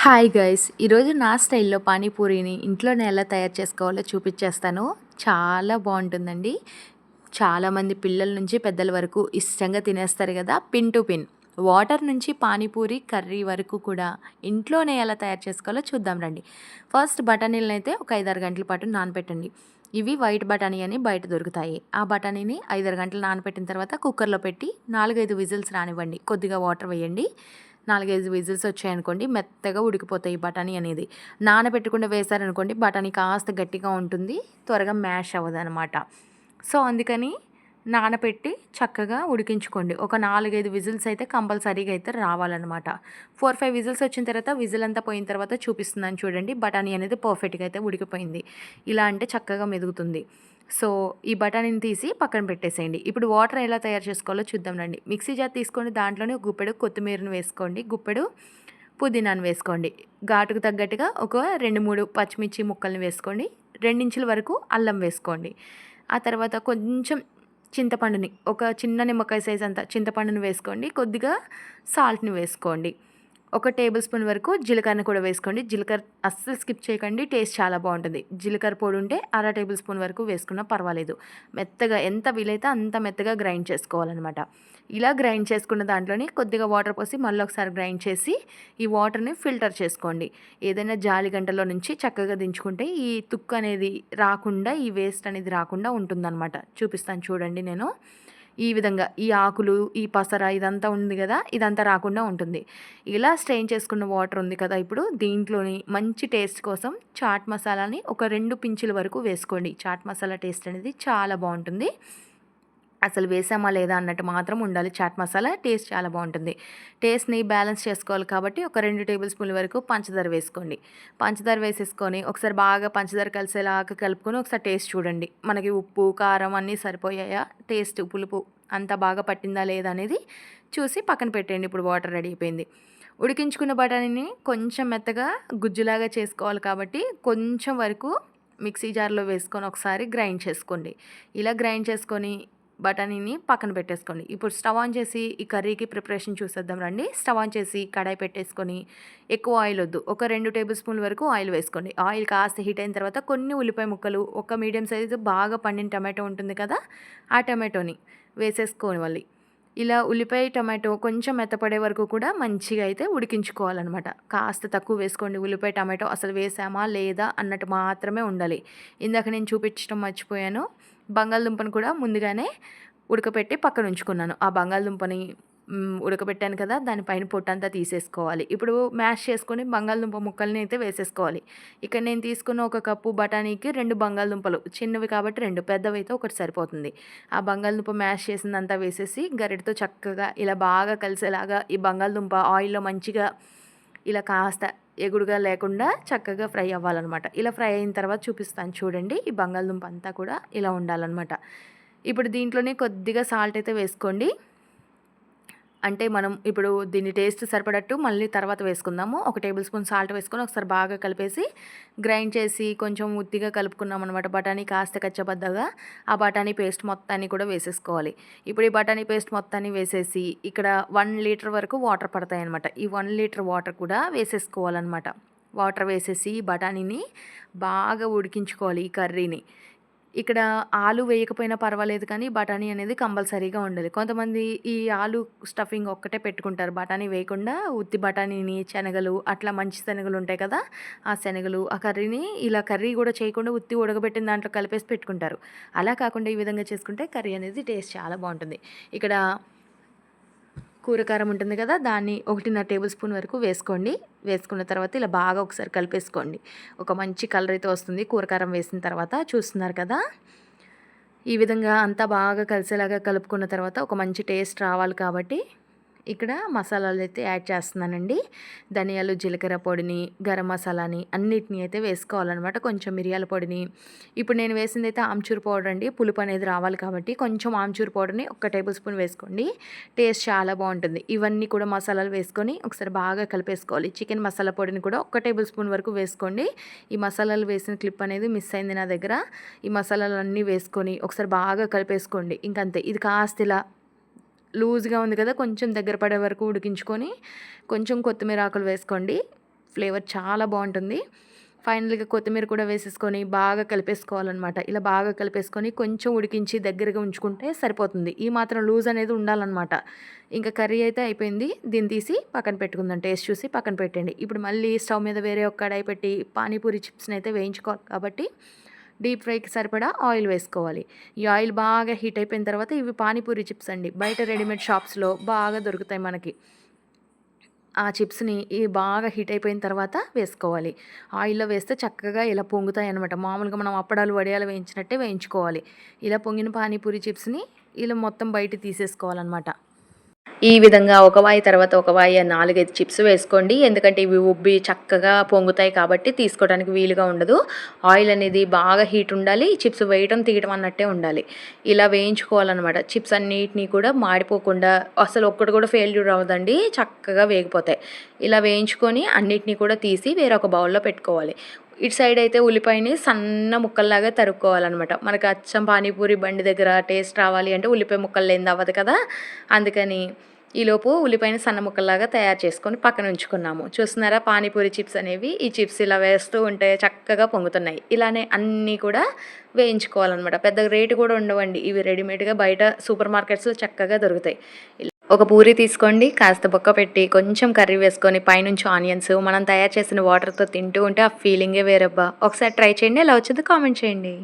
Hi guys, ఈరోజు నా స్టైల్లో పానీపూరిని ఇంట్లోనే ఎలా తయారు చేసుకోవాలో చూపించేస్తాను. చాలా బాగుంటుందండి. చాలామంది పిల్లల నుంచి పెద్దల వరకు ఇష్టంగా తినేస్తారు కదా, పిన్ టు పిన్. వాటర్ నుంచి పానీపూరి కర్రీ వరకు కూడా ఇంట్లోనే ఎలా తయారు చేసుకోవాలో చూద్దాం రండి. ఫస్ట్ బఠానీలను అయితే ఒక 5-6 గంటల పాటు నానబెట్టండి. ఇవి వైట్ బఠానీ అని బయట దొరుకుతాయి. ఆ బఠానీని 5-6 గంటలు నానబెట్టిన తర్వాత కుక్కర్లో పెట్టి 4-5 విజిల్స్ రానివ్వండి. కొద్దిగా వాటర్ వేయండి. 4-5 విజిల్స్ వచ్చాయనుకోండి, మెత్తగా ఉడికిపోతాయి బఠానీ అనేది. నానబెట్టకుండా వేశారనుకోండి, బఠానీ కాస్త గట్టిగా ఉంటుంది, త్వరగా మ్యాష్ అవ్వదనమాట. సో అందుకని నానబెట్టి చక్కగా ఉడికించుకోండి. ఒక 4-5 విజిల్స్ అయితే కంపల్సరీగా అయితే రావాలన్నమాట. 4-5 విజిల్స్ వచ్చిన తర్వాత, విజిల్ అంతా పోయిన తర్వాత చూపిస్తున్నాను చూడండి. బఠానీ అనేది పర్ఫెక్ట్గా అయితే ఉడికిపోయింది. ఇలా అంటే చక్కగా మెదుగుతుంది. సో ఈ బఠానీని తీసి పక్కన పెట్టేసేయండి. ఇప్పుడు వాటర్ ఎలా తయారు చేసుకోవాలో చూద్దాం రండి. మిక్సీ జార్ తీసుకొని దాంట్లోనే ఒక గుప్పెడు కొత్తిమీరను వేసుకోండి, గుప్పెడు పుదీనాను వేసుకోండి. ఘాటుకు తగ్గట్టుగా ఒక 2-3 పచ్చిమిర్చి ముక్కల్ని వేసుకోండి. 2 ఇంచుల వరకు అల్లం వేసుకోండి. ఆ తర్వాత కొంచెం చింతపండుని, ఒక చిన్న నిమ్మకాయ సైజ్ అంత చింతపండుని వేసుకోండి. కొద్దిగా సాల్ట్ని వేసుకోండి. ఒక టేబుల్ స్పూన్ వరకు జీలకర్రని కూడా వేసుకోండి. జీలకర్ర అస్సలు స్కిప్ చేయకండి, టేస్ట్ చాలా బాగుంటుంది. జీలకర్ర పొడి ఉంటే 1/2 టేబుల్ స్పూన్ వరకు వేసుకున్నా పర్వాలేదు. మెత్తగా ఎంత వీలైతే అంత మెత్తగా గ్రైండ్ చేసుకోవాలన్నమాట. ఇలా గ్రైండ్ చేసుకున్న దాంట్లోని కొద్దిగా వాటర్ పోసి మళ్ళీ ఒకసారి గ్రైండ్ చేసి ఈ వాటర్ని ఫిల్టర్ చేసుకోండి. ఏదైనా జాలి గంటలో నుంచి చక్కగా దించుకుంటే ఈ తుక్కు అనేది రాకుండా, ఈ వేస్ట్ అనేది రాకుండా ఉంటుందన్నమాట. చూపిస్తాను చూడండి. నేను ఈ విధంగా ఈ ఆకులు, ఈ పసర ఇదంతా ఉంది కదా, ఇదంతా రాకుండా ఉంటుంది. ఇలా స్ట్రెయిన్ చేసుకున్న వాటర్ ఉంది కదా, ఇప్పుడు దీంట్లోని మంచి టేస్ట్ కోసం చాట్ మసాలాని ఒక 2 పించుల వరకు వేసుకోండి. చాట్ మసాలా టేస్ట్ అనేది చాలా బాగుంటుంది. అసలు వేసామా లేదా అన్నట్టు మాత్రం ఉండాలి. చాట్ మసాలా టేస్ట్ చాలా బాగుంటుంది. టేస్ట్ని బ్యాలెన్స్ చేసుకోవాలి కాబట్టి ఒక 2 టేబుల్ స్పూన్ల వరకు పంచదార వేసుకోండి. పంచదార వేసేసుకొని ఒకసారి బాగా పంచదార కలిసేలాగా కలుపుకొని ఒకసారి టేస్ట్ చూడండి. మనకి ఉప్పు, కారం అన్నీ సరిపోయాయా, టేస్ట్ పులుపు అంతా బాగా పట్టిందా లేదా అనేది చూసి పక్కన పెట్టండి. ఇప్పుడు వాటర్ రెడీ అయిపోయింది. ఉడికించుకున్న బఠానీని కొంచెం మెత్తగా గుజ్జులాగా చేసుకోవాలి కాబట్టి కొంచెం వరకు మిక్సీ జార్లో వేసుకొని ఒకసారి గ్రైండ్ చేసుకోండి. ఇలా గ్రైండ్ చేసుకొని బఠానీని పక్కన పెట్టేసుకోండి. ఇప్పుడు స్టవ్ ఆన్ చేసి ఈ కర్రీకి ప్రిపరేషన్ చూసేద్దాం రండి. స్టవ్ ఆన్ చేసి కడాయి పెట్టేసుకొని, ఎక్కువ ఆయిల్ వద్దు, ఒక 2 టేబుల్ స్పూన్ల వరకు ఆయిల్ వేసుకోండి. ఆయిల్ కాస్త హీట్ అయిన తర్వాత కొన్ని ఉల్లిపాయ ముక్కలు, ఒక మీడియం సైజు బాగా పండిన టమాటో ఉంటుంది కదా, ఆ టమాటోని వేసేసుకోవాలి. ఇలా ఉల్లిపాయ టమాటో కొంచెం మెత్తపడే వరకు కూడా మంచిగా అయితే ఉడికించుకోవాలన్నమాట. కాస్త తక్కువ వేసుకోండి. ఉల్లిపాయ టమాటో అసలు వేసామా లేదా అన్నట్టు మాత్రమే ఉండాలి. ఇందాక నేను చూపించడం మర్చిపోయాను, బంగాళదుంపను కూడా ముందుగానే ఉడకపెట్టి పక్కన ఉంచుకున్నాను. ఆ బంగాళదుంపని ఉడకబెట్టాను కదా, దానిపైన పొట్టంతా తీసేసుకోవాలి. ఇప్పుడు మ్యాష్ చేసుకొని బంగాళదుంప ముక్కల్ని అయితే వేసేసుకోవాలి. ఇక్కడ నేను తీసుకున్న ఒక కప్పు బఠానీకి 2 బంగాళదుంపలు, చిన్నవి కాబట్టి 2, పెద్దవి అయితే ఒకటి సరిపోతుంది. ఆ బంగాళదుంప మ్యాష్ చేసిందంతా వేసేసి గరిటతో చక్కగా ఇలా బాగా కలిసేలాగా ఈ బంగాళదుంప ఆయిల్లో మంచిగా ఇలా కాస్త ఎగుడుగా లేకుండా చక్కగా ఫ్రై అవ్వాలన్నమాట. ఇలా ఫ్రై అయిన తర్వాత చూపిస్తాను చూడండి. ఈ బంగాళదుంప అంతా కూడా ఇలా ఉండాలన్నమాట. ఇప్పుడు దీంట్లోనే కొద్దిగా సాల్ట్ అయితే వేసుకోండి. అంటే మనం ఇప్పుడు దీన్ని టేస్ట్ సరిపడట్టు మళ్ళీ తర్వాత వేసుకుందాము. ఒక టేబుల్ స్పూన్ సాల్ట్ వేసుకొని ఒకసారి బాగా కలిపేసి గ్రైండ్ చేసి కొంచెం ఉత్తిగా కలుపుకున్నాం అనమాట. బఠానీ కాస్త కచ్చబద్దగా ఆ బఠానీ పేస్ట్ మొత్తాన్ని కూడా వేసేసుకోవాలి. ఇప్పుడు ఈ బఠానీ పేస్ట్ మొత్తాన్ని వేసేసి ఇక్కడ 1 లీటర్ వరకు వాటర్ పడతాయన్నమాట. ఈ 1 లీటర్ వాటర్ కూడా వేసేసుకోవాలన్నమాట. వాటర్ వేసేసి బఠానీని బాగా ఉడికించుకోవాలి ఈ కర్రీని. ఇక్కడ ఆలు వేయకపోయినా పర్వాలేదు కానీ బఠానీ అనేది కంపల్సరీగా ఉండాలి. కొంతమంది ఈ ఆలు స్టఫింగ్ ఒక్కటే పెట్టుకుంటారు, బఠానీ వేయకుండా ఉత్తి బఠానీని, శనగలు అట్లా మంచి శనగలు ఉంటాయి కదా, ఆ శనగలు ఆ కర్రీని ఇలా కర్రీ కూడా చేయకుండా ఉత్తి ఉడకబెట్టిన దాంట్లో కలిపేసి పెట్టుకుంటారు. అలా కాకుండా ఈ విధంగా చేసుకుంటే కర్రీ అనేది టేస్ట్ చాలా బాగుంటుంది. ఇక్కడ కూరకారం ఉంటుంది కదా, దాన్ని 1.5 టేబుల్ స్పూన్ వరకు వేసుకోండి. వేసుకున్న తర్వాత ఇలా బాగా ఒకసారి కలిపేసుకోండి. ఒక మంచి కలర్ అయితే వస్తుంది కూరకారం వేసిన తర్వాత. చూస్తున్నారు కదా, ఈ విధంగా అంతా బాగా కలిసేలాగా కలుపుకున్న తర్వాత ఒక మంచి టేస్ట్ రావాలి కాబట్టి ఇక్కడ మసాలాలు అయితే యాడ్ చేస్తున్నానండి. ధనియాలు, జీలకర్ర పొడిని, గరం మసాలాని అన్నిటిని అయితే వేసుకోవాలన్నమాట. కొంచెం మిరియాల పొడిని, ఇప్పుడు నేను వేసింది అయితే ఆమ్చూర్ పౌడర్ అండి. పులుపు అనేది రావాలి కాబట్టి కొంచెం ఆమ్చూర్ పౌడర్ని 1 టేబుల్ స్పూన్ వేసుకోండి. టేస్ట్ చాలా బాగుంటుంది. ఇవన్నీ కూడా మసాలాలు వేసుకొని ఒకసారి బాగా కలిపేసుకోవాలి. చికెన్ మసాలా పొడిని కూడా 1 టేబుల్ స్పూన్ వరకు వేసుకోండి. ఈ మసాలాలు వేసిన క్లిప్ అనేది మిస్ అయింది నా దగ్గర. ఈ మసాలాలు అన్నీ వేసుకొని ఒకసారి బాగా కలిపేసుకోండి. ఇంకంతే. ఇది కాస్త ఇలా లూజ్గా ఉంది కదా, కొంచెం దగ్గర పడే వరకు ఉడికించుకొని కొంచెం కొత్తిమీర ఆకులు వేసుకోండి. ఫ్లేవర్ చాలా బాగుంటుంది. ఫైనల్‌గా కొత్తిమీర కూడా వేసేసుకొని బాగా కలిపేసుకోవాలనమాట. ఇలా బాగా కలిపేసుకొని కొంచెం ఉడికించి దగ్గరగా ఉంచుకుంటే సరిపోతుంది. ఈ మాత్రం లూజ్ అనేది ఉండాలనమాట. ఇంకా కర్రీ అయితే అయిపోయింది. దీన్ని తీసి పక్కన పెట్టుకుందాం. టేస్ట్ చూసి పక్కన పెట్టండి. ఇప్పుడు మళ్ళీ స్టవ్ మీద వేరే ఒక కడాయి పెట్టి పానీపూరి చిప్స్‌ని అయితే వేయించుకోవాలి కాబట్టి డీప్ ఫ్రైకి సరిపడా ఆయిల్ వేసుకోవాలి. ఈ ఆయిల్ బాగా హీట్ అయిపోయిన తర్వాత ఇవి పానీపూరి చిప్స్ అండి. బయట రెడీమేడ్ షాప్స్‌లో బాగా దొరుకుతాయి మనకి. ఆ చిప్స్‌ని బాగా హీట్ అయిపోయిన తర్వాత వేసుకోవాలి. ఆయిల్‌లో వేస్తే చక్కగా ఇలా పొంగుతాయన్నమాట. మామూలుగా మనం అప్పడాలు, వడియాలు వేయించినట్టే వేయించుకోవాలి. ఇలా పొంగిన పానీపూరి చిప్స్‌ని ఇలా మొత్తం బయటికి తీసేసుకోవాలన్నమాట. ఈ విధంగా ఒక వాయి తర్వాత ఒక వాయి 4, 5 చిప్స్ వేసుకోండి. ఎందుకంటే ఇవి ఉబ్బి చక్కగా పొంగుతాయి కాబట్టి తీసుకోవడానికి వీలుగా ఉండదు. ఆయిల్ అనేది బాగా హీట్ ఉండాలి. చిప్స్ వేయటం, తీయటం అన్నట్టే ఉండాలి. ఇలా వేయించుకోవాలన్నమాట. చిప్స్ అన్నిటిని కూడా మాడిపోకుండా అసలు ఒక్కటి కూడా ఫెయిల్యూర్ అవ్వదండి. చక్కగా వేగిపోతాయి. ఇలా వేయించుకొని అన్నిటిని కూడా తీసి వేరొక బౌల్‌లో పెట్టుకోవాలి. ఇటు సైడ్ అయితే ఉల్లిపాయని సన్న ముక్కల్లాగా తరుక్కోవాలన్నమాట. మనకు అచ్చం పానీపూరి బండి దగ్గర టేస్ట్ రావాలి అంటే ఉల్లిపాయ ముక్కలు లేనిది అవ్వదు కదా! అందుకని ఈలోపు ఉల్లిపాయని సన్న ముక్కల్లాగా తయారు చేసుకొని పక్కన ఉంచుకున్నాము. చూస్తున్నారా పానీపూరి చిప్స్ అనేవి. ఈ చిప్స్ ఇలా వేస్తూ ఉంటే చక్కగా పొంగుతున్నాయి. ఇలానే అన్నీ కూడా వేయించుకోవాలన్నమాట. పెద్దగా రేటు కూడా ఉండవండి. ఇవి రెడీమేడ్‌గా బయట సూపర్ మార్కెట్స్‌లో చక్కగా దొరుకుతాయి. ఒక పూరి తీసుకోండి, కాస్త బొక్క పెట్టి కొంచెం కర్రీ వేసుకొని పైనుంచి ఆనియన్స్ మనం తయారు చేసిన వాటర్‌తో తింటూ ఉంటే ఆ ఫీలింగే వేరబ్బా! ఒకసారి ట్రై చేయండి. ఎలా వచ్చిందో కామెంట్ చేయండి.